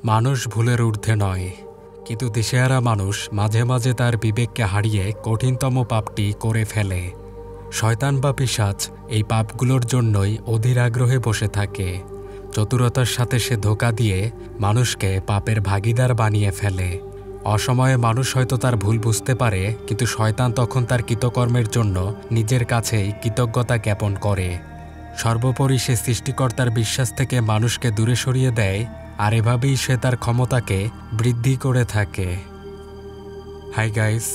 মানুষ ভুলের ঊর্ধ্বে নয়, কিন্তু দিশেহারা মানুষ মাঝে মাঝে তার বিবেককে হারিয়ে কঠিনতম পাপটি করে ফেলে। শয়তান বা পিশাচ এই পাপগুলোর জন্যই অধীর আগ্রহে বসে থাকে। চতুরতার সাথে সে ধোঁকা দিয়ে মানুষকে পাপের ভাগীদার বানিয়ে ফেলে। অসময়ে মানুষ হয়তো তার ভুল বুঝতে পারে, কিন্তু শয়তান তখন তার কৃতকর্মের জন্য নিজের কাছেই কৃতজ্ঞতা জ্ঞাপন করে। সর্বোপরি সে সৃষ্টিকর্তার বিশ্বাস থেকে মানুষকে দূরে সরিয়ে দেয়, আর এভাবেই সে তার ক্ষমতাকে বৃদ্ধি করে থাকে। Hi guys,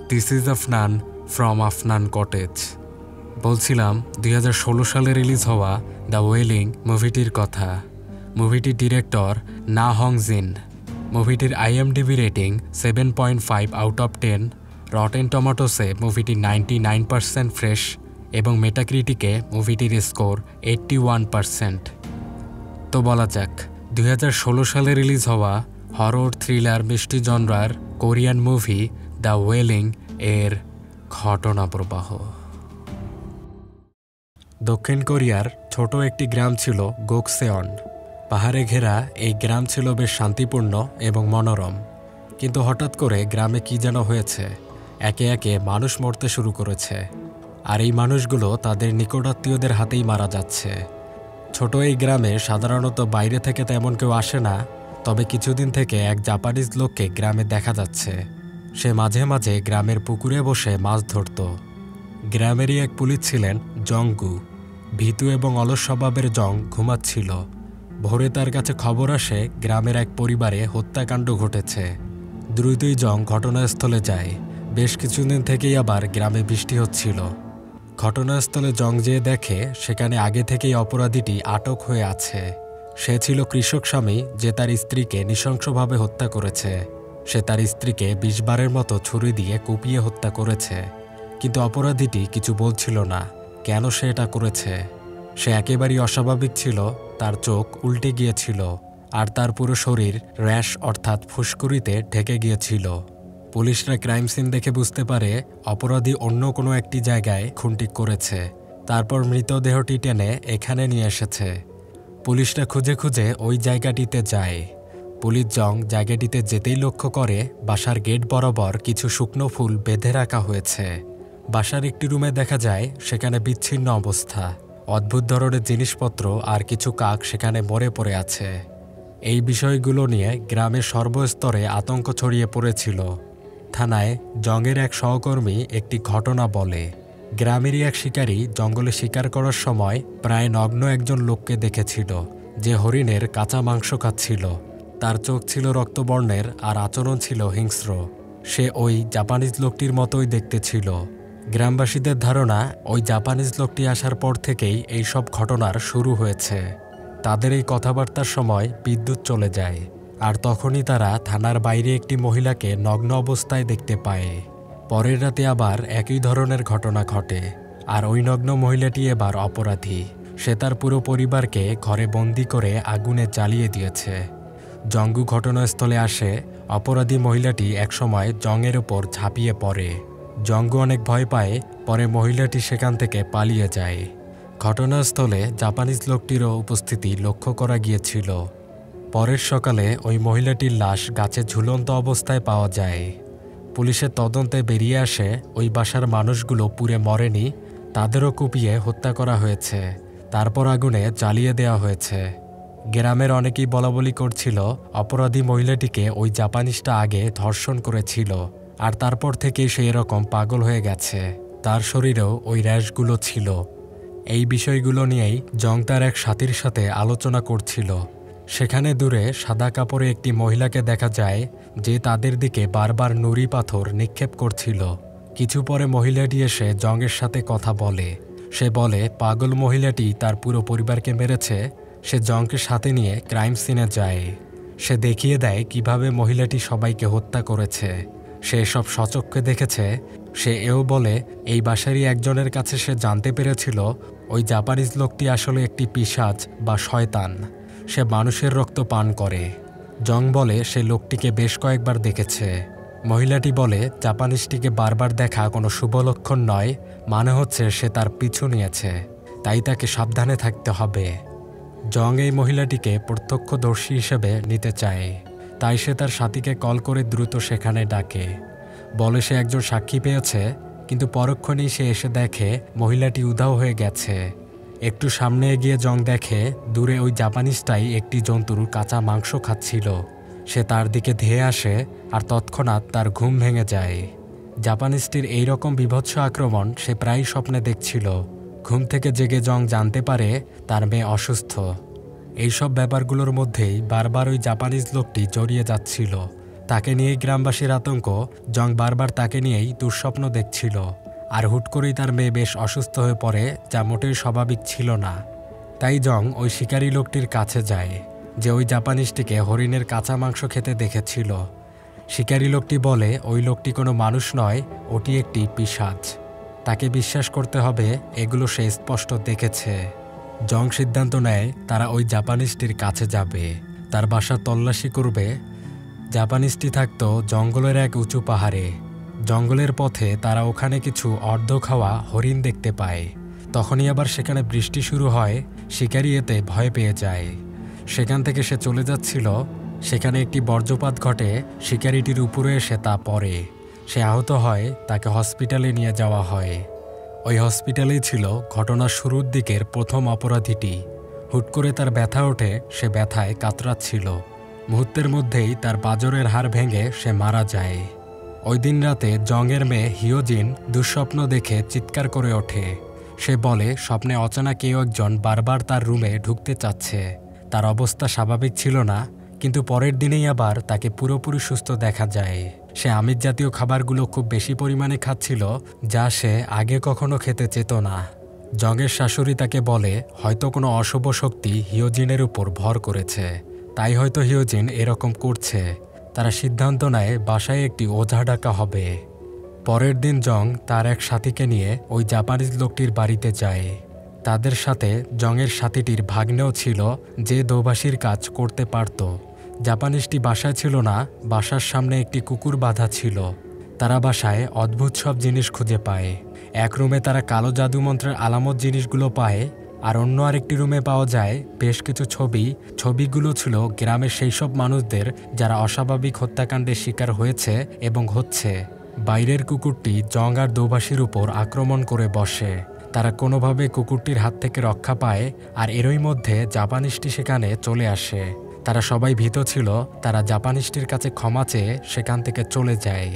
this is Afnan from Afnan cottage. বলছিলাম 2016 সালে রিলিজ হওয়া দ্য ওয়েলিং মুভিটির কথা। মুভিটির ডিরেক্টর না হং জিন। মুভিটির IMDb rating 7.5 out of 10। Rotten টমেটোসে মুভিটি 99% ফ্রেশ এবং মেটাক্রিটিকে মুভিটির স্কোর 81%। তো বলা যাক, 2016 সালে রিলিজ হওয়া হরর থ্রিলার মিষ্টি জনরার কোরিয়ান মুভি দ্য ওয়েলিং এর ঘটনা প্রবাহ। দক্ষিণ কোরিয়ার ছোট একটি গ্রাম ছিল গোকসেওন। পাহাড়ে ঘেরা এই গ্রাম ছিল বেশ শান্তিপূর্ণ এবং মনোরম। কিন্তু হঠাৎ করে গ্রামে কি যেন হয়েছে। একে একে মানুষ মরতে শুরু করেছে, আর এই মানুষগুলো তাদের নিকটাত্মীয়দের হাতেই মারা যাচ্ছে। ছোট এই গ্রামে সাধারণত বাইরে থেকে তেমন কেউ আসে না, তবে কিছুদিন থেকে এক জাপানিজ লোককে গ্রামে দেখা যাচ্ছে। সে মাঝে মাঝে গ্রামের পুকুরে বসে মাছ ধরত। গ্রামেরই এক পুলিশ ছিলেন জংগু। ভীতু এবং অলস স্বভাবের জং ঘুমাচ্ছিল। ভোরে তার কাছে খবর আসে গ্রামের এক পরিবারে হত্যাকাণ্ড ঘটেছে। দ্রুতই জং ঘটনাস্থলে যায়। বেশ কিছুদিন থেকেই আবার গ্রামে বৃষ্টি হচ্ছিল। ঘটনাস্থলে জং যেয়ে দেখে সেখানে আগে থেকেই অপরাধীটি আটক হয়ে আছে। সে ছিল কৃষক স্বামী যে তার স্ত্রীকে নৃশংসভাবে হত্যা করেছে। সে তার স্ত্রীকে 20 বারের মতো ছুরি দিয়ে কুপিয়ে হত্যা করেছে, কিন্তু অপরাধীটি কিছু বলছিল না কেন সে এটা করেছে। সে একেবারেই অস্বাভাবিক ছিল। তার চোখ উল্টে গিয়েছিল, আর তার পুরো শরীর র্যাশ অর্থাৎ ফুসকুড়িতে ঢেকে গিয়েছিল। পুলিশরা ক্রাইম সিন দেখে বুঝতে পারে অপরাধী অন্য কোনো একটি জায়গায় খুনটি করেছে। তারপর মৃতদেহটি টেনে এখানে নিয়ে এসেছে। পুলিশরা খুঁজে খুঁজে ওই জায়গাটিতে যায়। পুলিশ জং জায়গাটিতে যেতেই লক্ষ্য করে বাসার গেট বরাবর কিছু শুকনো ফুল বেঁধে রাখা হয়েছে। বাসার একটি রুমে দেখা যায় সেখানে বিচ্ছিন্ন অবস্থা। অদ্ভুত ধরনের জিনিসপত্র আর কিছু কাক সেখানে মরে পড়ে আছে। এই বিষয়গুলো নিয়ে গ্রামের সর্বস্তরে আতঙ্ক ছড়িয়ে পড়েছিল। থানায় জংয়ের এক সহকর্মী একটি ঘটনা বলে, গ্রামেরই এক শিকারী জঙ্গলে শিকার করার সময় প্রায় নগ্ন একজন লোককে দেখেছিল, যে হরিণের কাঁচা মাংস খাচ্ছিল। তার চোখ ছিল রক্তবর্ণের আর আচরণ ছিল হিংস্র। সে ওই জাপানিজ লোকটির মতোই দেখতে ছিল। গ্রামবাসীদের ধারণা ওই জাপানিজ লোকটি আসার পর থেকেই এই সব ঘটনার শুরু হয়েছে। তাদের এই কথাবার্তার সময় বিদ্যুৎ চলে যায়, আর তখনই তারা থানার বাইরে একটি মহিলাকে নগ্ন অবস্থায় দেখতে পায়। পরের রাতে আবার একই ধরনের ঘটনা ঘটে, আর ওই নগ্ন মহিলাটি এবার অপরাধী। সে তার পুরো পরিবারকে ঘরে বন্দি করে আগুনে জ্বালিয়ে দিয়েছে। জঙ্গু ঘটনাস্থলে আসে। অপরাধী মহিলাটি একসময় জংয়ের ওপর ঝাঁপিয়ে পড়ে। জঙ্গু অনেক ভয় পায়। পরে মহিলাটি সেখান থেকে পালিয়ে যায়। ঘটনাস্থলে জাপানিজ লোকটিরও উপস্থিতি লক্ষ্য করা গিয়েছিল। পরের সকালে ওই মহিলাটির লাশ গাছে ঝুলন্ত অবস্থায় পাওয়া যায়। পুলিশের তদন্তে বেরিয়ে আসে ওই বাসার মানুষগুলো পুড়ে মরেনি, তাদেরও কুপিয়ে হত্যা করা হয়েছে। তারপর আগুনে জ্বালিয়ে দেওয়া হয়েছে। গ্রামের অনেকেই বলাবলি করছিল অপরাধী মহিলাটিকে ওই জাপানিজটা আগে ধর্ষণ করেছিল, আর তারপর থেকেই সে এরকম পাগল হয়ে গেছে। তার শরীরেও ওই র্যাশগুলো ছিল। এই বিষয়গুলো নিয়েই জং তার এক সাথীর সাথে আলোচনা করছিল। সেখানে দূরে সাদা কাপড়ে একটি মহিলাকে দেখা যায়, যে তাদের দিকে বারবার নুড়ি পাথর নিক্ষেপ করছিল। কিছু পরে মহিলাটি এসে জংয়ের সাথে কথা বলে। সে বলে পাগল মহিলাটি তার পুরো পরিবারকে মেরেছে। সে জংকে সাথে নিয়ে ক্রাইম সিনে যায়। সে দেখিয়ে দেয় কিভাবে মহিলাটি সবাইকে হত্যা করেছে। সে সব সচক্ষে দেখেছে। সে এও বলে এই বাসারই একজনের কাছে সে জানতে পেরেছিল ওই জাপানিজ লোকটি আসলে একটি পিশাচ বা শয়তান। সে মানুষের রক্ত পান করে। জং বলে সে লোকটিকে বেশ কয়েকবার দেখেছে। মহিলাটি বলে জাপানিজটিকে বারবার দেখা কোনো শুভ লক্ষণ নয়, মানে হচ্ছে সে তার পিছু নিয়েছে, তাই তাকে সাবধানে থাকতে হবে। জং এই মহিলাটিকে প্রত্যক্ষদর্শী হিসেবে নিতে চায়, তাই সে তার সাথীকে কল করে দ্রুত সেখানে ডাকে। বলে সে একজন সাক্ষী পেয়েছে, কিন্তু পরক্ষণেই সে এসে দেখে মহিলাটি উধাও হয়ে গেছে। একটু সামনে এগিয়ে জং দেখে দূরে ওই জাপানিজটাই একটি জন্তুর কাঁচা মাংস খাচ্ছিল। সে তার দিকে ধেয়ে আসে আর তৎক্ষণাৎ তার ঘুম ভেঙে যায়। জাপানিজটির এইরকম বীভৎস আক্রমণ সে প্রায়ই স্বপ্নে দেখছিল। ঘুম থেকে জেগে জং জানতে পারে তার মেয়ে অসুস্থ। এইসব ব্যাপারগুলোর মধ্যেই বারবার ওই জাপানিজ লোকটি জড়িয়ে যাচ্ছিল। তাকে নিয়েই গ্রামবাসীর আতঙ্ক। জং বারবার তাকে নিয়েই দুঃস্বপ্ন দেখছিল। আর হুট করেই তার মেয়ে বেশ অসুস্থ হয়ে পড়ে, যা মোটেই স্বাভাবিক ছিল না। তাই জং ওই শিকারী লোকটির কাছে যায়, যে ওই জাপানিজটিকে হরিণের কাঁচা মাংস খেতে দেখেছিল। শিকারী লোকটি বলে ওই লোকটি কোনো মানুষ নয়, ওটি একটি পিশাচ। তাকে বিশ্বাস করতে হবে, এগুলো সে স্পষ্ট দেখেছে। জং সিদ্ধান্ত নেয় তারা ওই জাপানিজটির কাছে যাবে, তার বাসা তল্লাশি করবে। জাপানিজটি থাকত জঙ্গলের এক উঁচু পাহাড়ে। জঙ্গলের পথে তারা ওখানে কিছু অর্ধ খাওয়া হরিণ দেখতে পায়। তখনই আবার সেখানে বৃষ্টি শুরু হয়। শিকারি এতে ভয় পেয়ে যায়। সেখান থেকে সে চলে যাচ্ছিল, সেখানে একটি বজ্রপাত ঘটে। শিকারিটির উপরে এসে তা পড়ে। সে আহত হয়, তাকে হসপিটালে নিয়ে যাওয়া হয়। ওই হসপিটালেই ছিল ঘটনার শুরুর দিকের প্রথম অপরাধীটি। হুট করে তার ব্যথা ওঠে, সে ব্যথায় কাতরাচ্ছিল। মুহূর্তের মধ্যেই তার পাঁজরের হাড় ভেঙে সে মারা যায়। ওই দিন রাতে জংয়ের মেয়ে হিয়োজিন দুঃস্বপ্ন দেখে চিৎকার করে ওঠে। সে বলে স্বপ্নে অচেনা কেউ একজন বারবার তার রুমে ঢুকতে চাচ্ছে। তার অবস্থা স্বাভাবিক ছিল না, কিন্তু পরের দিনেই আবার তাকে পুরোপুরি সুস্থ দেখা যায়। সে আমিষ জাতীয় খাবারগুলো খুব বেশি পরিমাণে খাচ্ছিল, যা সে আগে কখনো খেতে চেত না। জংয়ের শাশুড়ি তাকে বলে হয়তো কোনো অশুভ শক্তি হিয়োজিনের উপর ভর করেছে, তাই হয়তো হিয়োজিন এরকম করছে। তারা সিদ্ধান্ত নেয় বাসায় একটি ওঝা ডাকা হবে। পরের দিন জং তার এক সাথীকে নিয়ে ওই জাপানিজ লোকটির বাড়িতে যায়। তাদের সাথে জংয়ের সাথীটির ভাগ্নেও ছিল, যে দোভাষীর কাজ করতে পারত। জাপানিজটি বাসায় ছিল না, বাসার সামনে একটি কুকুর বাঁধা ছিল। তারা বাসায় অদ্ভুত সব জিনিস খুঁজে পায়। এক রুমে তারা কালো জাদুমন্ত্রের আলামত জিনিসগুলো পায়, আর অন্য আরেকটি রুমে পাওয়া যায় বেশ কিছু ছবি। ছবিগুলো ছিল গ্রামের সেই সব মানুষদের যারা অস্বাভাবিক হত্যাকাণ্ডের শিকার হয়েছে এবং হচ্ছে। বাইরের কুকুরটি জং আর দোভাষীর উপর আক্রমণ করে বসে। তারা কোনোভাবে কুকুরটির হাত থেকে রক্ষা পায়, আর এরই মধ্যে জাপানিজটি সেখানে চলে আসে। তারা সবাই ভীত ছিল। তারা জাপানিজটির কাছে ক্ষমা চেয়ে সেখান থেকে চলে যায়।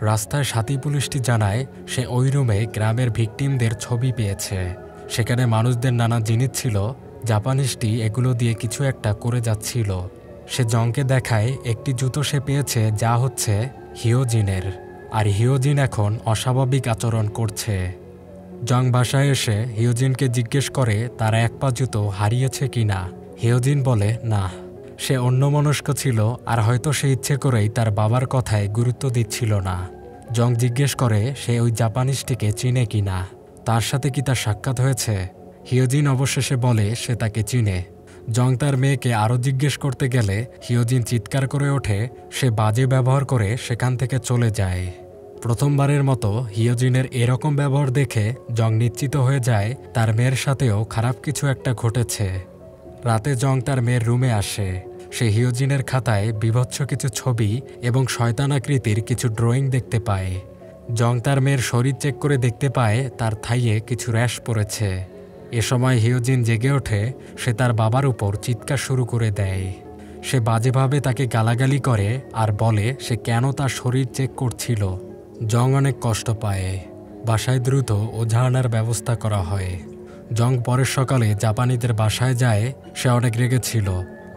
রাস্তায় সাথী পুলিশটি জানায় সে ওই রুমে গ্রামের ভিকটিমদের ছবি পেয়েছে। সেখানে মানুষদের নানা জিনিস ছিল। জাপানিজটি এগুলো দিয়ে কিছু একটা করে যাচ্ছিল। সে জংকে দেখায় একটি জুতো সে পেয়েছে, যা হচ্ছে হিয়োজিনের। আর হিয়োজিন এখন অস্বাভাবিক আচরণ করছে। জং বাসায় এসে হিয়োজিনকে জিজ্ঞেস করে তার এক পা জুতো হারিয়েছে কিনা। হিয়োজিন বলে না, সে অন্যমনস্ক ছিল, আর হয়তো সে ইচ্ছে করেই তার বাবার কথায় গুরুত্ব দিচ্ছিল না। জং জিজ্ঞেস করে সে ওই জাপানিজটিকে চিনে কিনা, তার সাথে কি তার সাক্ষাৎ হয়েছে। হিয়োজিন অবশেষে বলে সে তাকে চিনে। জং তার মেয়েকে আরও জিজ্ঞেস করতে গেলে হিয়োজিন চিৎকার করে ওঠে। সে বাজে ব্যবহার করে সেখান থেকে চলে যায়। প্রথমবারের মতো হিয়োজিনের এরকম ব্যবহার দেখে জং নিশ্চিত হয়ে যায় তার মেয়ের সাথেও খারাপ কিছু একটা ঘটেছে। রাতে জং তার মেয়ের রুমে আসে। সে হিয়োজিনের খাতায় বীভৎস কিছু ছবি এবং শয়তানাকৃতির কিছু ড্রয়িং দেখতে পায়। জং তার মেয়ের শরীর চেক করে দেখতে পায় তার থাইয়ে কিছু র্যাশ পড়েছে। এ সময় হিয়োজিন জেগে ওঠে। সে তার বাবার উপর চিৎকার শুরু করে দেয়। সে বাজেভাবে তাকে গালাগালি করে আর বলে সে কেন তার শরীর চেক করছিল। জং অনেক কষ্ট পায়। বাসায় দ্রুত ওঝা আনার ব্যবস্থা করা হয়। জং পরের সকালে জাপানিদের বাসায় যায়। সে অনেক রেগেছিল।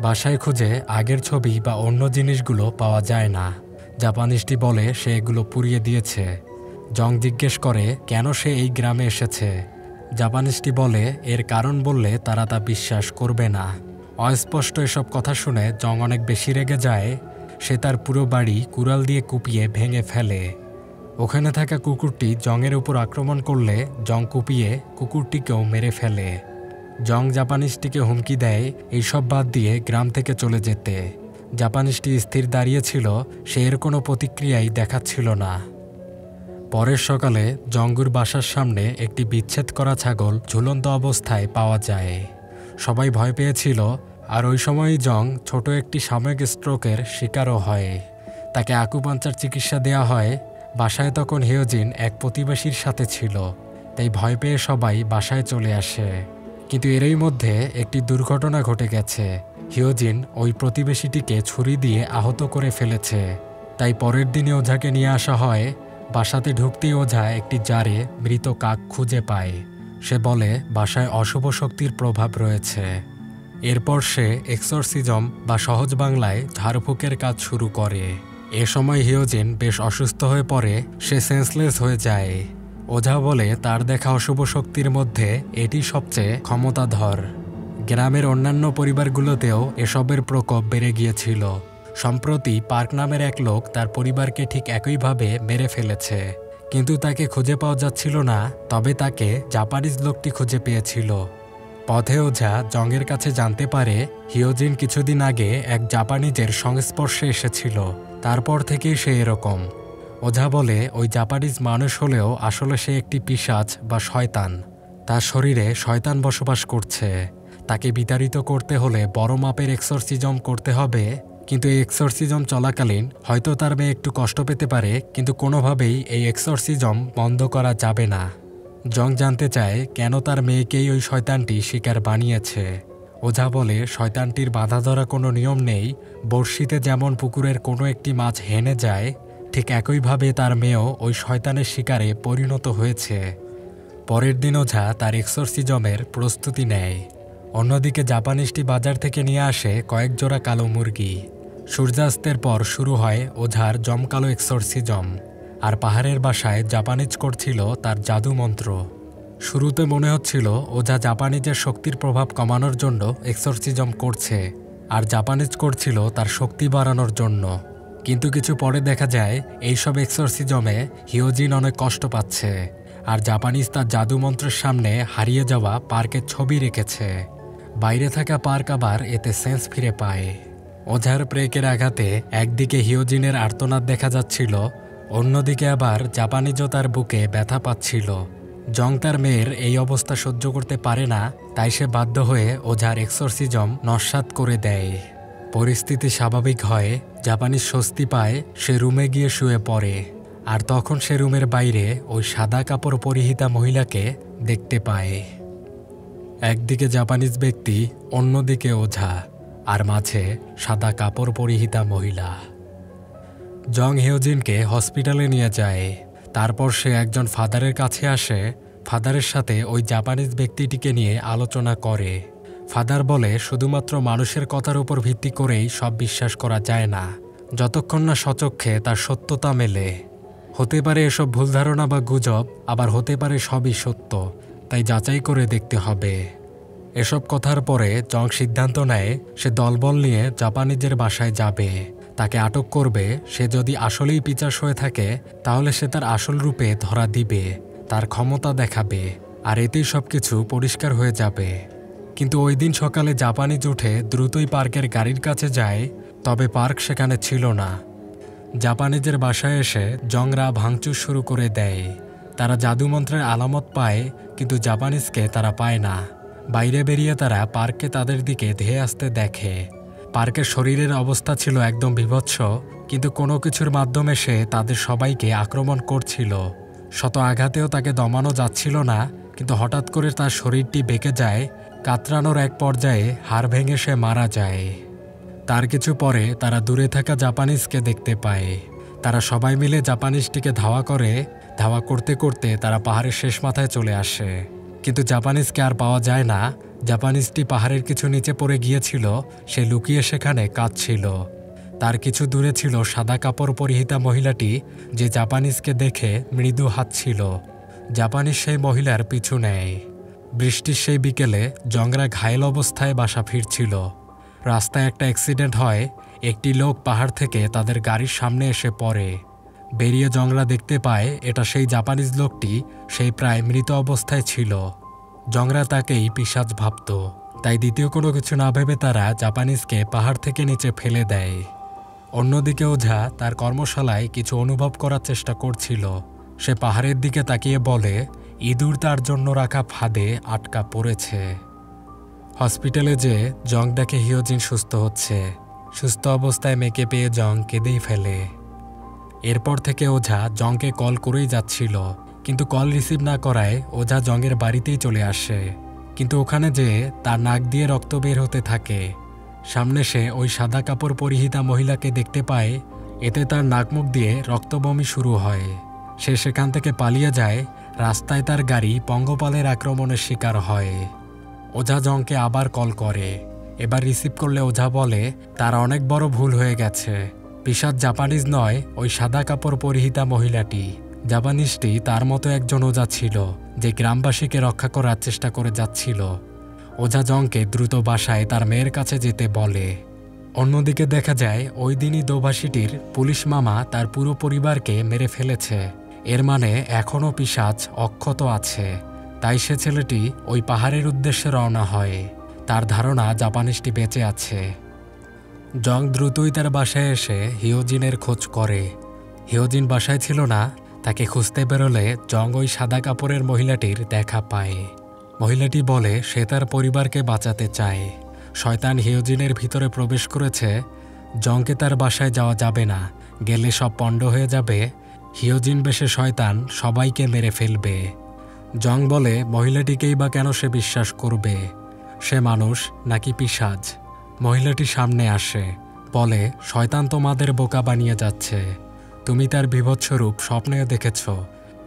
বাসায় খুঁজে আগের ছবি বা অন্য জিনিসগুলো পাওয়া যায় না। জাপানিজটি বলে সে এগুলো পুড়িয়ে দিয়েছে। জং জিজ্ঞেস করে কেন সে এই গ্রামে এসেছে। জাপানিজটি বলে এর কারণ বললে তারা তা বিশ্বাস করবে না। অস্পষ্ট এসব কথা শুনে জং অনেক বেশি রেগে যায়। সে তার পুরো বাড়ি কুড়াল দিয়ে কুপিয়ে ভেঙে ফেলে। ওখানে থাকা কুকুরটি জংয়ের উপর আক্রমণ করলে জং কুপিয়ে কুকুরটিকেও মেরে ফেলে। জং জাপানিজটিকে হুমকি দেয় এইসব বাদ দিয়ে গ্রাম থেকে চলে যেতে। জাপানিজটি স্থির দাঁড়িয়েছিল। সে এর কোনো প্রতিক্রিয়াই দেখাচ্ছিল না। পরের সকালে জঙ্গুর বাসার সামনে একটি বিচ্ছেদ করা ছাগল ঝুলন্ত অবস্থায় পাওয়া যায়। সবাই ভয় পেয়েছিল, আর ওই সময়ই জং ছোট একটি সাময়িক স্ট্রোকের শিকারও হয়। তাকে আকুপাঞ্চার চিকিৎসা দেওয়া হয়। বাসায় তখন হিয়োজিন এক প্রতিবেশীর সাথে ছিল, তাই ভয় পেয়ে সবাই বাসায় চলে আসে। কিন্তু এরই মধ্যে একটি দুর্ঘটনা ঘটে গেছে। হিয়োজিন ওই প্রতিবেশীটিকে ছুরি দিয়ে আহত করে ফেলেছে। তাই পরের দিনে ওঝাকে নিয়ে আসা হয়। বাসাতে ঢুকতেই ওঝা একটি জারে মৃত কাক খুঁজে পায়। সে বলে বাসায় অশুভ শক্তির প্রভাব রয়েছে। এরপর সে এক্সরসিজম বা সহজ বাংলায় ঝাড়ফুঁকের কাজ শুরু করে। এ সময় হিয়োজিন বেশ অসুস্থ হয়ে পড়ে, সে সেন্সলেস হয়ে যায়। ওঝা বলে তার দেখা অশুভ শক্তির মধ্যে এটি সবচেয়ে ক্ষমতাধর। গ্রামের অন্যান্য পরিবারগুলোতেও এসবের প্রকোপ বেড়ে গিয়েছিল। সম্প্রতি পার্ক নামের এক লোক তার পরিবারকে ঠিক একইভাবে মেরে ফেলেছে, কিন্তু তাকে খুঁজে পাওয়া যাচ্ছিল না। তবে তাকে জাপানিজ লোকটি খুঁজে পেয়েছিল। পথে ওঝা জংয়ের কাছে জানতে পারে হিয়োজিন কিছুদিন আগে এক জাপানিজের সংস্পর্শে এসেছিল। তারপর থেকেই সে এরকম। ওঝা বলে ওই জাপানিজ মানুষ হলেও আসলে সে একটি পিশাচ বা শয়তান। তার শরীরে শয়তান বসবাস করছে। তাকে বিতাড়িত করতে হলে বড় মাপের এক্সরসিজম করতে হবে। কিন্তু এই এক্সরসিজম চলাকালীন হয়তো তার মেয়ে একটু কষ্ট পেতে পারে, কিন্তু কোনোভাবেই এই এক্সরসিজম বন্ধ করা যাবে না। জং জানতে চায় কেন তার মেয়েকেই ওই শয়তানটি শিকার বানিয়েছে। ওঝা বলে শয়তানটির বাধা ধরা কোনো নিয়ম নেই। বড়শিতে যেমন পুকুরের কোনো একটি মাছ হেনে যায়, ঠিক একইভাবে তার মেয়েও ওই শয়তানের শিকারে পরিণত হয়েছে। পরের দিন ওঝা তার এক্সরসিজমের প্রস্তুতি নেয়। অন্যদিকে জাপানিজটি বাজার থেকে নিয়ে আসে কয়েক জোড়া কালো মুরগি। সূর্যাস্তের পর শুরু হয় ওঝার জমকালো এক্সরসিজম। আর পাহাড়ের বাসায় জাপানিজ করছিল তার জাদু মন্ত্র। শুরুতে মনে হচ্ছিল ওঝা জাপানিজের শক্তির প্রভাব কমানোর জন্য এক্সরসিজম করছে, আর জাপানিজ করছিল তার শক্তি বাড়ানোর জন্য। কিন্তু কিছু পরে দেখা যায় এইসব এক্সরসিজমে হিয়োজিন অনেক কষ্ট পাচ্ছে, আর জাপানিজ তার জাদু মন্ত্রের সামনে হারিয়ে যাওয়া পার্কের ছবি রেখেছে। বাইরে থাকা পার্ক আবার এতে সেন্স ফিরে পায়। ওঝার ব্রেকের আঘাতে একদিকে হিয়োজিনের আর্তনাদ দেখা যাচ্ছিল, অন্যদিকে আবার জাপানিজও তার বুকে ব্যথা পাচ্ছিল। জং তার মেয়ের এই অবস্থা সহ্য করতে পারে না, তাই সে বাধ্য হয়ে ওঝার এক্সরসিজম নস্যাৎ করে দেয়। পরিস্থিতি স্বাভাবিক হয়, জাপানিজ স্বস্তি পায়, সে রুমে গিয়ে শুয়ে পড়ে। আর তখন সে রুমের বাইরে ওই সাদা কাপড় পরিহিতা মহিলাকে দেখতে পায়। একদিকে জাপানিজ ব্যক্তি, অন্যদিকে ওঝা, আর মাঝে সাদা কাপড় পরিহিতা মহিলা। জং হিয়োজিনকে হসপিটালে নিয়ে যায়। তারপর সে একজন ফাদারের কাছে আসে। ফাদারের সাথে ওই জাপানিজ ব্যক্তিটিকে নিয়ে আলোচনা করে। ফাদার বলে শুধুমাত্র মানুষের কথার উপর ভিত্তি করেই সব বিশ্বাস করা যায় না, যতক্ষণ না স্বচক্ষে তার সত্যতা মেলে। হতে পারে এসব ভুল ধারণা বা গুজব, আবার হতে পারে সবই সত্য, তাই যাচাই করে দেখতে হবে। এসব কথার পরে জং সিদ্ধান্ত নেয় সে দলবল নিয়ে জাপানিজের বাসায় যাবে। তাকে আটক করবে। সে যদি আসলেই পিশাচ হয়ে থাকে তাহলে সে তার আসল রূপে ধরা দিবে, তার ক্ষমতা দেখাবে, আর এতেই সবকিছু পরিষ্কার হয়ে যাবে। কিন্তু ওই দিন সকালে জাপানিজ উঠে দ্রুতই পার্কের গাড়ির কাছে যায়, তবে পার্ক সেখানে ছিল না। জাপানিজের বাসায় এসে জংরা ভাঙচুর শুরু করে দেয়। তারা জাদুমন্ত্রের আলামত পায়, কিন্তু জাপানিজকে তারা পায় না। বাইরে বেরিয়ে তারা পার্ককে তাদের দিকে ধেয়ে আসতে দেখে। পার্কের শরীরের অবস্থা ছিল একদম বীভৎস, কিন্তু কোনো কিছুর মাধ্যমে সে তাদের সবাইকে আক্রমণ করছিল। শত আঘাতেও তাকে দমানো যাচ্ছিল না, কিন্তু হঠাৎ করে তার শরীরটি বেঁকে যায়। কাতরানোর এক পর্যায়ে হাড় ভেঙে সে মারা যায়। তার কিছু পরে তারা দূরে থাকা জাপানিজকে দেখতে পায়। তারা সবাই মিলে জাপানিজটিকে ধাওয়া করে। ধাওয়া করতে করতে তারা পাহাড়ের শেষ মাথায় চলে আসে, কিন্তু জাপানিজকে আর পাওয়া যায় না। জাপানিজটি পাহাড়ের কিছু নিচে পড়ে গিয়েছিল, সে লুকিয়ে সেখানে কাঁদছিল। তার কিছু দূরে ছিল সাদা কাপড় পরিহিতা মহিলাটি, যে জাপানিজকে দেখে মৃদু হাসছিল। জাপানিজ সেই মহিলার পিছু নেয়। বৃষ্টির সেই বিকেলে জংরা ঘায়েল অবস্থায় বাসা ফিরছিল। রাস্তায় একটা অ্যাক্সিডেন্ট হয়। একটি লোক পাহাড় থেকে তাদের গাড়ির সামনে এসে পড়ে। বেরিয়ে জংরা দেখতে পায় এটা সেই জাপানিজ লোকটি, সেই প্রায় মৃত অবস্থায় ছিল। জংরা তাকেই পিশাচ ভাবত, তাই দ্বিতীয় কোনো কিছু না ভেবে তারা জাপানিজকে পাহাড় থেকে নিচে ফেলে দেয়। অন্যদিকে ওঝা তার কর্মশালায় কিছু অনুভব করার চেষ্টা করছিল। সে পাহাড়ের দিকে তাকিয়ে বলে ইঁদুর তার জন্য রাখা ফাঁদে আটকা পড়েছে। হসপিটালে যে জং দেখে হিয়োজিন সুস্থ হচ্ছে। সুস্থ অবস্থায় মেয়েকে পেয়ে জং কেঁদেই ফেলে। এরপর থেকে ওঝা জংকে কল করেই যাচ্ছিল, কিন্তু কল রিসিভ না করায় ওঝা জংয়ের বাড়িতেই চলে আসে। কিন্তু ওখানে যে তার নাক দিয়ে রক্ত বের হতে থাকে। সামনে সে ওই সাদা কাপড় পরিহিতা মহিলাকে দেখতে পায়। এতে তার নাক মুখ দিয়ে রক্তবমি শুরু হয়। সে সেখান থেকে পালিয়ে যায়। রাস্তায় তার গাড়ি পঙ্গপালের আক্রমণের শিকার হয়। ওঝা জংকে আবার কল করে। এবার রিসিভ করলে ওঝা বলে তার অনেক বড় ভুল হয়ে গেছে। পিশাচ জাপানিজ নয়, ওই সাদা কাপড় পরিহিতা মহিলাটি। জাপানিজটি তার মতো একজন ওঝা ছিল, যে গ্রামবাসীকে রক্ষা করার চেষ্টা করে যাচ্ছিল। ওঝা জংকে দ্রুত বাসায় তার মেয়ের কাছে যেতে বলে। অন্যদিকে দেখা যায় ওই দিনই দোভাষীটির পুলিশ মামা তার পুরো পরিবারকে মেরে ফেলেছে। এর মানে এখনও পিশাচ অক্ষত আছে। তাই সে ছেলেটি ওই পাহাড়ের উদ্দেশ্যে রওনা হয়। তার ধারণা জাপানিজটি বেঁচে আছে। জং দ্রুতই তার বাসায় এসে হিয়োজিনের খোঁজ করে। হিয়োজিন বাসায় ছিল না। তাকে খুঁজতে বেরোলে জং ওই সাদা কাপড়ের মহিলাটির দেখা পায়। মহিলাটি বলে সে তার পরিবারকে বাঁচাতে চায়। শয়তান হিয়োজিনের ভিতরে প্রবেশ করেছে। জংকে তার বাসায় যাওয়া যাবে না, গেলে সব পণ্ড হয়ে যাবে। হিয়োজিন বেশে শয়তান সবাইকে মেরে ফেলবে। জং বলে মহিলাটিকেই বা কেন সে বিশ্বাস করবে? সে মানুষ নাকি পিশাচ? মহিলাটি সামনে আসে, বলে শয়তান তোমাদের বোকা বানিয়ে যাচ্ছে। তুমি তার বীভৎস রূপ স্বপ্নেও দেখেছ,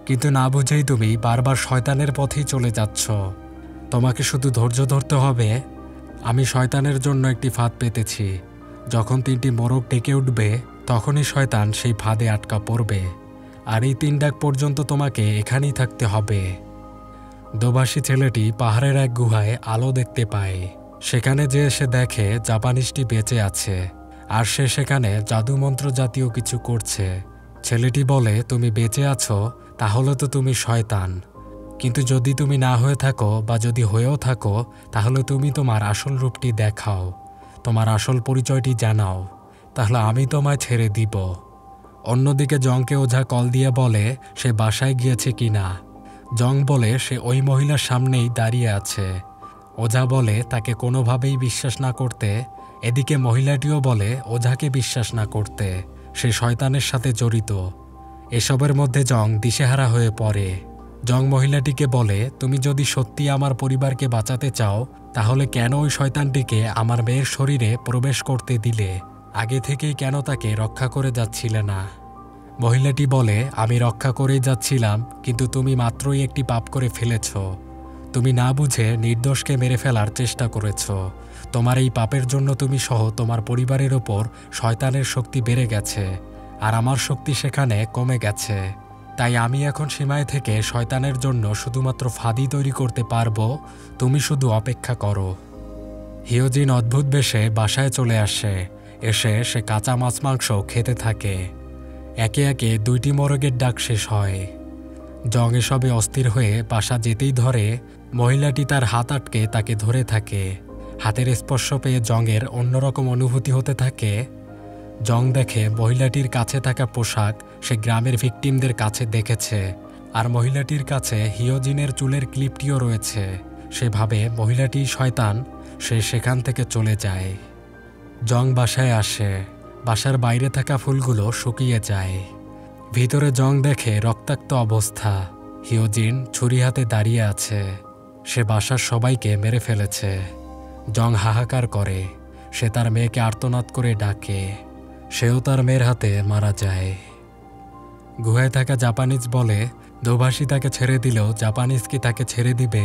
কিন্তু না বুঝেই তুমি বারবার শয়তানের পথেই চলে যাচ্ছ। তোমাকে শুধু ধৈর্য ধরতে হবে। আমি শয়তানের জন্য একটি ফাঁদ পেতেছি। যখন 3টি মোরগ ডেকে উঠবে, তখনই শয়তান সেই ফাঁদে আটকা পড়বে। আর এই 3 ডাক পর্যন্ত তোমাকে এখানেই থাকতে হবে। দোভাষী ছেলেটি পাহাড়ের এক গুহায় আলো দেখতে পায়। সেখানে যেয়ে সে দেখে জাপানিজটি বেঁচে আছে, আর সে সেখানে জাদুমন্ত্র জাতীয় কিছু করছে। ছেলেটি বলে তুমি বেঁচে আছো, তাহলে তো তুমি শয়তান। কিন্তু যদি তুমি না হয়ে থাকো, বা যদি হয়েও থাকো, তাহলে তুমি তোমার আসল রূপটি দেখাও, তোমার আসল পরিচয়টি জানাও, তাহলে আমি তোমায় ছেড়ে দিব। অন্যদিকে জংকে ওঝা কল দিয়ে বলে সে বাসায় গিয়েছে কিনা। জং বলে সে ওই মহিলার সামনেই দাঁড়িয়ে আছে। ওঝা বলে তাকে কোনোভাবেই বিশ্বাস না করতে। এদিকে মহিলাটিও বলে ওঝাকে বিশ্বাস না করতে, সে শয়তানের সাথে জড়িত। এসবের মধ্যে জং দিশেহারা হয়ে পড়ে। জং মহিলাটিকে বলে তুমি যদি সত্যি আমার পরিবারকে বাঁচাতে চাও, তাহলে কেন ওই শয়তানটিকে আমার মেয়ের শরীরে প্রবেশ করতে দিলে? আগে থেকেই কেন তাকে রক্ষা করে যাচ্ছিলে না? মহিলাটি বলে আমি রক্ষা করেই যাচ্ছিলাম, কিন্তু তুমি মাত্রই একটি পাপ করে ফেলেছ। তুমি না বুঝে নির্দোষকে মেরে ফেলার চেষ্টা করেছ। তোমার এই পাপের জন্য তুমি সহ তোমার পরিবারের ওপর শয়তানের শক্তি বেড়ে গেছে, আর আমার শক্তি সেখানে কমে গেছে। তাই আমি এখন সীমায় থেকে শয়তানের জন্য শুধুমাত্র ফাঁদি তৈরি করতে পারবো। তুমি শুধু অপেক্ষা করো। হিয়োজিন অদ্ভুত বেশে বাসায় চলে আসে। এসে সে কাঁচা মাছ মাংস খেতে থাকে। একে একে 2টি মোরগের ডাক শেষ হয়। জং এসবে অস্থির হয়ে বাসা যেতেই ধরে। মহিলাটি তার হাত আটকে তাকে ধরে থাকে। হাতের স্পর্শ পেয়ে জংয়ের অন্যরকম অনুভূতি হতে থাকে। জং দেখে মহিলাটির কাছে থাকা পোশাক সে গ্রামের ভিকটিমদের কাছে দেখেছে, আর মহিলাটির কাছে হিয়োজিনের চুলের ক্লিপটিও রয়েছে। সে ভাবে মহিলাটি শয়তান। সে সেখান থেকে চলে যায়। জং বাসায় আসে। বাসার বাইরে থাকা ফুলগুলো শুকিয়ে যায়। ভিতরে জং দেখে রক্তাক্ত অবস্থা। হিয়োজিন ছুরি হাতে দাঁড়িয়ে আছে। সে বাসার সবাইকে মেরে ফেলেছে। জং হাহাকার করে। সে তার মেয়েকে আর্তনাদ করে ডাকে। সেও তার মেয়ের হাতে মারা যায়। গুহায় থাকা জাপানিজ বলে দোভাষী তাকে ছেড়ে দিলেও জাপানিজ কি তাকে ছেড়ে দিবে?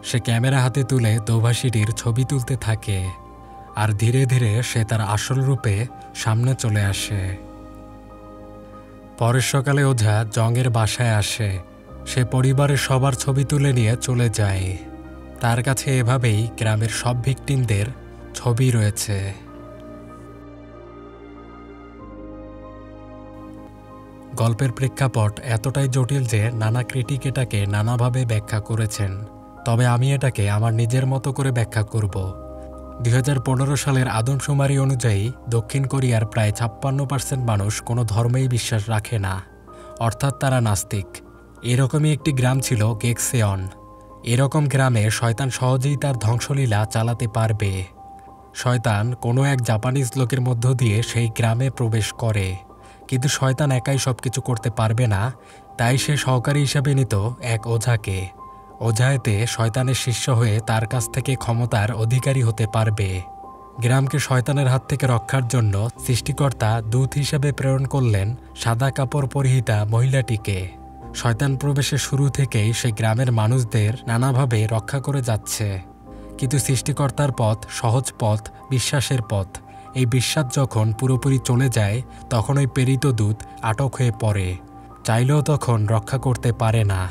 সে ক্যামেরা হাতে তুলে দোভাষীটির ছবি তুলতে থাকে, আর ধীরে ধীরে সে তার আসল রূপে সামনে চলে আসে। পরের সকালে ওঝা জংয়ের বাসায় আসে। সে পরিবারের সবার ছবি তুলে নিয়ে চলে যায়। তার কাছে এভাবেই গ্রামের সব ভিকটিমদের ছবি রয়েছে। গল্পের প্রেক্ষাপট এতটাই জটিল যে নানা ক্রিটিক এটাকে নানাভাবে ব্যাখ্যা করেছেন, তবে আমি এটাকে আমার নিজের মতো করে ব্যাখ্যা করব। 2015 সালের আদমশুমারি অনুযায়ী দক্ষিণ কোরিয়ার প্রায় 56% মানুষ কোনো ধর্মেই বিশ্বাস রাখে না, অর্থাৎ তারা নাস্তিক। এরকমই একটি গ্রাম ছিল গেকসেয়ন। এরকম গ্রামে শয়তান সহজেই তার ধ্বংসলীলা চালাতে পারবে। শয়তান কোনো এক জাপানিজ লোকের মধ্য দিয়ে সেই গ্রামে প্রবেশ করে, কিন্তু শয়তান একাই সবকিছু করতে পারবে না, তাই সে সহকারী হিসেবে নিত এক ওঝাকে। ওঝা এতে শয়তানের শিষ্য হয়ে তার কাছ থেকে ক্ষমতার অধিকারী হতে পারবে। গ্রামকে শয়তানের হাত থেকে রক্ষার জন্য সৃষ্টিকর্তা দূত হিসেবে প্রেরণ করলেন সাদা কাপড় পরিহিতা মহিলাটিকে। শয়তান প্রবেশের শুরু থেকেই সে গ্রামের মানুষদের নানাভাবে রক্ষা করে যাচ্ছে, কিন্তু সৃষ্টিকর্তার পথ সহজ পথ, বিশ্বাসের পথ। এই বিশ্বাস যখন পুরোপুরি চলে যায় তখন ওই প্রেরিত দূত আটক হয়ে পড়ে, চাইলেও তখন রক্ষা করতে পারে না।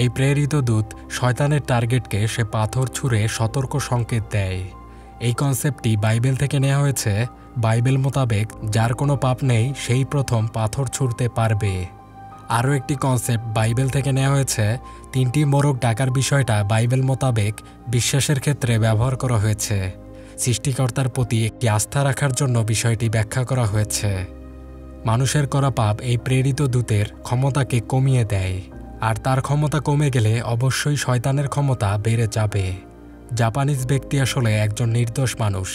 এই প্রেরিত দূত শয়তানের টার্গেটকে সে পাথর ছুঁড়ে সতর্ক সংকেত দেয়। এই কনসেপ্টটি বাইবেল থেকে নেওয়া হয়েছে। বাইবেল মোতাবেক যার কোনো পাপ নেই সেই প্রথম পাথর ছুঁড়তে পারবে। আরও একটি কনসেপ্ট বাইবেল থেকে নেওয়া হয়েছে। 3টি মোরগ ডাকার বিষয়টা বাইবেল মোতাবেক বিশ্বাসের ক্ষেত্রে ব্যবহার করা হয়েছে। সৃষ্টিকর্তার প্রতি একটি আস্থা রাখার জন্য বিষয়টি ব্যাখ্যা করা হয়েছে। মানুষের করা পাপ এই প্রেরিত দূতের ক্ষমতাকে কমিয়ে দেয়, আর তার ক্ষমতা কমে গেলে অবশ্যই শয়তানের ক্ষমতা বেড়ে যাবে। জাপানিজ ব্যক্তি আসলে একজন নির্দোষ মানুষ,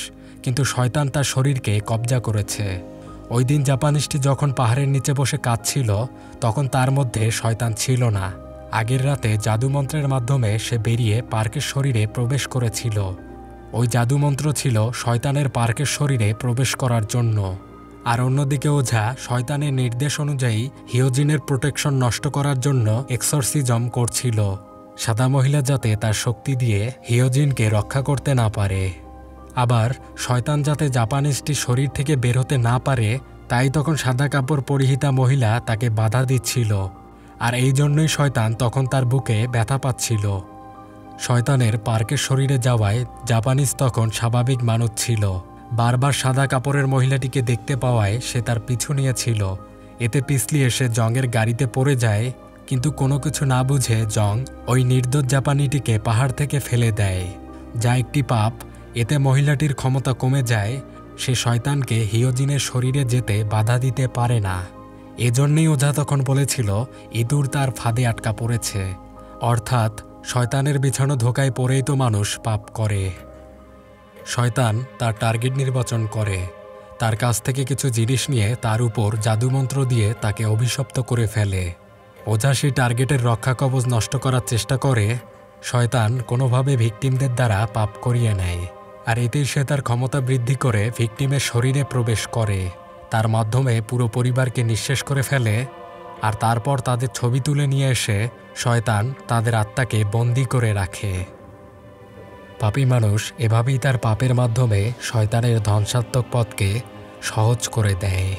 কিন্তু শয়তান তার শরীরকে কবজা করেছে। ওই দিন জাপানিজটি যখন পাহাড়ের নিচে বসে কাঁদছিল তখন তার মধ্যে শয়তান ছিল না। আগের রাতে জাদুমন্ত্রের মাধ্যমে সে বেরিয়ে পার্কের শরীরে প্রবেশ করেছিল। ওই জাদুমন্ত্র ছিল শয়তানের পার্কের শরীরে প্রবেশ করার জন্য। আর অন্যদিকে ওঝা শয়তানের নির্দেশ অনুযায়ী হিয়োজিনের প্রোটেকশন নষ্ট করার জন্য এক্সরসিজম করছিল, সাদা মহিলা যাতে তার শক্তি দিয়ে হিয়োজিনকে রক্ষা করতে না পারে। আবার শয়তান যাতে জাপানিজটি শরীর থেকে বের হতে না পারে তাই তখন সাদা কাপড় পরিহিতা মহিলা তাকে বাধা দিচ্ছিল, আর এই জন্যই শয়তান তখন তার বুকে ব্যথা পাচ্ছিল। শয়তানের পার্কের শরীরে যাওয়ায় জাপানিজ তখন স্বাভাবিক মানুষ ছিল। বারবার সাদা কাপড়ের মহিলাটিকে দেখতে পাওয়ায় সে তার পিছু নিয়েছিল। এতে পিছলিয়ে সে জংয়ের গাড়িতে পড়ে যায়, কিন্তু কোনো কিছু না বুঝে জং ওই নির্দোষ জাপানিটিকে পাহাড় থেকে ফেলে দেয়, যা একটি পাপ। এতে মহিলাটির ক্ষমতা কমে যায়, সে শয়তানকে হিয়োজিনের শরীরে যেতে বাধা দিতে পারে না। এজন্যই ওঝা তখন বলেছিল ইঁদুর তার ফাঁদে আটকা পড়েছে, অর্থাৎ শয়তানের বিছানো ধোকায় পড়েই তো মানুষ পাপ করে। শয়তান তার টার্গেট নির্বাচন করে, তার কাছ থেকে কিছু জিনিস নিয়ে তার উপর জাদুমন্ত্র দিয়ে তাকে অভিশপ্ত করে ফেলে। ওঝা সেই টার্গেটের রক্ষা কবচ নষ্ট করার চেষ্টা করে। শয়তান কোনোভাবে ভিকটিমদের দ্বারা পাপ করিয়ে নেয়, আর এতেই সে তার ক্ষমতা বৃদ্ধি করে ভিকটিমের শরীরে প্রবেশ করে, তার মাধ্যমে পুরো পরিবারকে নিঃশেষ করে ফেলে। আর তারপর তাদের ছবি তুলে নিয়ে এসে শয়তান তাদের আত্মাকে বন্দী করে রাখে। পাপী মানুষ এভাবেই তার পাপের মাধ্যমে শয়তানের ধ্বংসাত্মক পথকে সহজ করে দেয়।